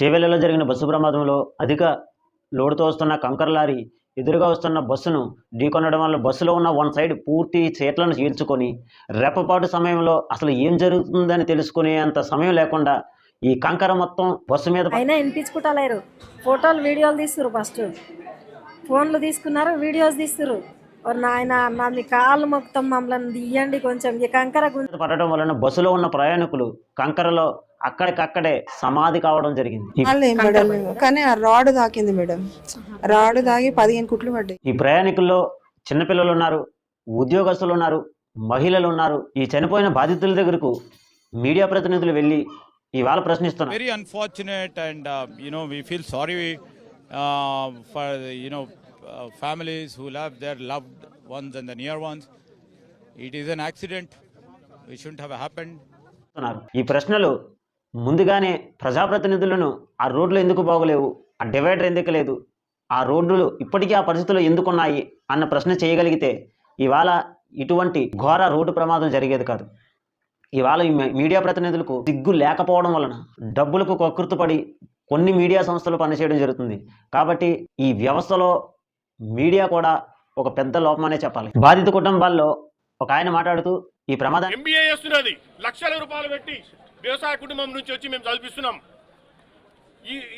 చేవెళ్లలో జరిగిన బస్సు ప్రమాదంలో అధిక లోడుతో వస్తున్న కంకర్ లారీ ఎదురుగా వస్తున్న బస్సును ఢీకొనడం వల్ల బస్సులో ఉన్న వన్ సైడ్ పూర్తి సీట్లను చీల్చుకొని రెప్పపాటు సమయంలో అసలు ఏం జరుగుతుందని తెలుసుకునే అంత సమయం లేకుండా ఈ కంకర మొత్తం బస్సు మీద అయినా వినిపించుకుంటలేరు. ఫోటోలు వీడియోలు తీస్తున్నారు, ఫస్ట్ ఫోన్లు తీసుకున్నారు, వీడియోస్ తీస్తున్నారు. నాయన నా మీ కాళ్ళు మొత్తం మమ్మల్ని తీయండి కొంచెం. ఈ కంకర పడటం వలన బస్సులో ఉన్న ప్రయాణికులు కంకరలో అక్కడికక్కడే సమాధి కావడం జరిగింది. కానీ ఆ రాడ్ తాకింది మేడం, రాడ్ తాగి 15 కుట్లు పడ్డాయి. ఈ ప్రయాణికుల్లో చిన్నపిల్లలు ఉన్నారు, ఉద్యోగస్తులు ఉన్నారు, మహిళలు ఉన్నారు. ఈ చనిపోయిన బాధితుల దగ్గరకు మీడియా ప్రతినిధులు వెళ్ళి ఇవాళ ప్రశ్నిస్తున్నారు. Very unfortunate and we feel sorry for families who love their loved ones and the near ones. It is an accident, it shouldn't have happened. ఈ ప్రశ్నలు ముందుగానే ప్రజాప్రతినిధులను ఆ రోడ్లు ఎందుకు బాగోలేవు, ఆ డివైడర్ ఎందుకు లేదు, ఆ రోడ్లు ఇప్పటికీ ఆ పరిస్థితులు ఎందుకున్నాయి అన్న ప్రశ్న చేయగలిగితే ఇవాళ ఇటువంటి ఘోర రోడ్డు ప్రమాదం జరిగేది కాదు. ఇవాళ ఈ మీడియా ప్రతినిధులకు సిగ్గు లేకపోవడం వలన డబ్బులకు కకృతుపడి కొన్ని మీడియా సంస్థలు పనిచేయడం జరుగుతుంది. కాబట్టి ఈ వ్యవస్థలో మీడియా కూడా ఒక పెద్ద లోపమనే చెప్పాలి. బాధిత కుటుంబాల్లో ఒక ఆయన మాట్లాడుతూ ఈ ప్రమాదం ఎంబీఏ చేస్తున్నది లక్షల రూపాయలు పెట్టి వ్యవసాయ కుటుంబం నుంచి వచ్చి మేము చదివిస్తున్నాం.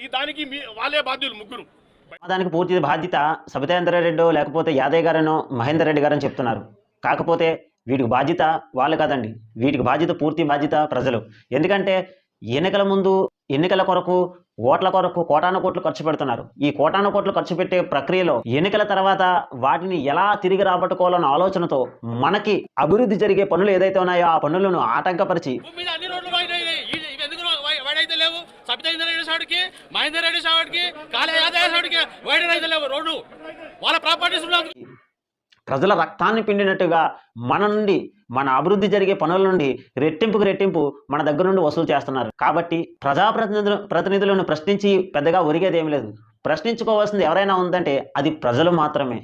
ఈ దానికి వాళ్ళే బాధ్యులు ముగ్గురు. ప్రమాదానికి పూర్తి బాధ్యత సబితేంద్ర రెడ్డో లేకపోతే యాదయ్య గారనో మహేందర్ రెడ్డి గారని చెప్తున్నారు. కాకపోతే వీటికి బాధ్యత వాళ్ళు కాదండి, వీటికి బాధ్యత పూర్తి బాధ్యత ప్రజలు. ఎందుకంటే ఎన్నికల ముందు ఎన్నికల కొరకు ఓట్ల కొరకు కోటాను కోట్లు ఖర్చు పెడుతున్నారు. ఈ కోటాను కోట్లు ఖర్చు పెట్టే ప్రక్రియలో ఎన్నికల తర్వాత వాటిని ఎలా తిరిగి రాబట్టుకోవాలన్న ఆలోచనతో మనకి అభివృద్ధి జరిగే పనులు ఏదైతే ఉన్నాయో ఆ పనులను ఆటంకపరిచి ప్రజల రక్తాన్ని పిండినట్టుగా మన నుండి మన అభివృద్ధి జరిగే పనుల నుండి రెట్టింపుకు రెట్టింపు మన దగ్గర నుండి వసూలు చేస్తున్నారు. కాబట్టి ప్రతినిధులను ప్రశ్నించి పెద్దగా ఒరిగేది ఏమి లేదు. ప్రశ్నించుకోవాల్సింది ఎవరైనా ఉందంటే అది ప్రజలు మాత్రమే.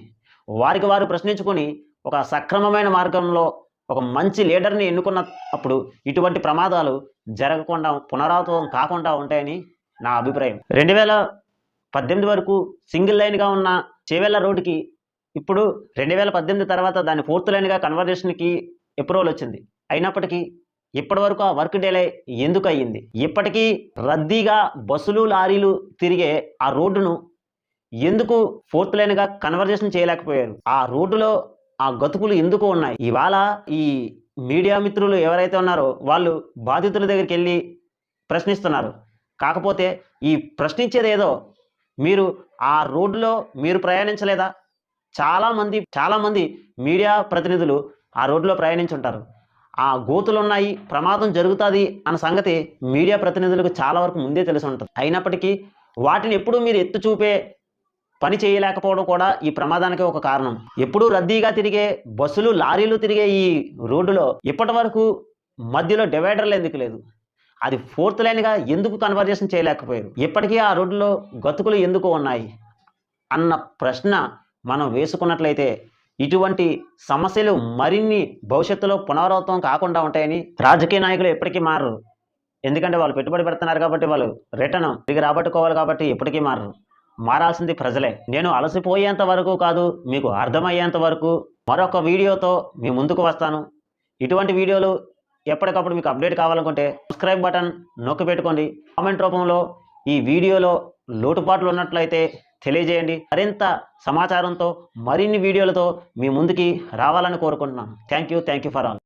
వారికి వారు ప్రశ్నించుకొని ఒక సక్రమమైన మార్గంలో ఒక మంచి లీడర్ని ఎన్నుకున్నప్పుడు ఇటువంటి ప్రమాదాలు జరగకుండా పునరావృతం కాకుండా ఉంటాయని నా అభిప్రాయం. 2018 వరకు సింగిల్ లైన్గా ఉన్న చేవెళ్ళ రోడ్డుకి ఇప్పుడు 2018 తర్వాత దాని 4th లైన్గా కన్వర్జేషన్కి అప్రూవల్ వచ్చింది. అయినప్పటికీ ఇప్పటి వరకు ఆ వర్క్ డిలే ఎందుకు అయ్యింది? ఇప్పటికీ రద్దీగా బస్సులు లారీలు తిరిగే ఆ రోడ్డును ఎందుకు 4th లైన్గా కన్వర్జేషన్ చేయలేకపోయారు? ఆ రోడ్డులో ఆ గతుకులు ఎందుకు ఉన్నాయి? ఇవాళ ఈ మీడియా మిత్రులు ఎవరైతే ఉన్నారో వాళ్ళు బాధితుల దగ్గరికి వెళ్ళి ప్రశ్నిస్తున్నారు. కాకపోతే ఈ ప్రశ్నించేదేదో మీరు ఆ రోడ్డులో మీరు ప్రయాణించలేదా? చాలామంది మీడియా ప్రతినిధులు ఆ రోడ్లో ప్రయాణించుంటారు. ఆ గోతులు ఉన్నాయి, ప్రమాదం జరుగుతుంది అన్న సంగతి మీడియా ప్రతినిధులకు చాలా వరకు ముందే తెలిసి ఉంటుంది. అయినప్పటికీ వాటిని ఎప్పుడూ మీరు ఎత్తు చూపే పని చేయలేకపోవడం కూడా ఈ ప్రమాదానికి ఒక కారణం. ఎప్పుడూ రద్దీగా తిరిగే బస్సులు లారీలు తిరిగే ఈ రోడ్డులో ఇప్పటి వరకు మధ్యలో డివైడర్లు ఎందుకు లేదు? అది 4th లైన్గా ఎందుకు కన్వర్జేషన్ చేయలేకపోయారు? ఇప్పటికీ ఆ రోడ్డులో గతుకులు ఎందుకు ఉన్నాయి అన్న ప్రశ్న మనం వేసుకున్నట్లయితే ఇటువంటి సమస్యలు మరిన్ని భవిష్యత్తులో పునరావృతం కాకుండా ఉంటాయని రాజకీయ నాయకులు ఎప్పటికీ మారరు. ఎందుకంటే వాళ్ళు పెట్టుబడి పెడుతున్నారు కాబట్టి వాళ్ళు రిటర్న్ తిరిగి రాబట్టుకోవాలి కాబట్టి ఎప్పటికీ మారరు. మారాల్సింది ప్రజలే. నేను అలసిపోయేంత వరకు కాదు, మీకు అర్థమయ్యేంత వరకు మరొక వీడియోతో మీ ముందుకు వస్తాను. ఇటువంటి వీడియోలు ఎప్పటికప్పుడు మీకు అప్డేట్ కావాలనుకుంటే సబ్స్క్రైబ్ బటన్ నొక్కి పెట్టుకోండి. కామెంట్ రూపంలో ఈ వీడియోలో లోటుపాట్లు ఉన్నట్లయితే తెలియజేయండి. మరింత సమాచారంతో మరిన్ని వీడియోలతో మీ ముందుకి రావాలని కోరుకుంటున్నాను. Thank you for all.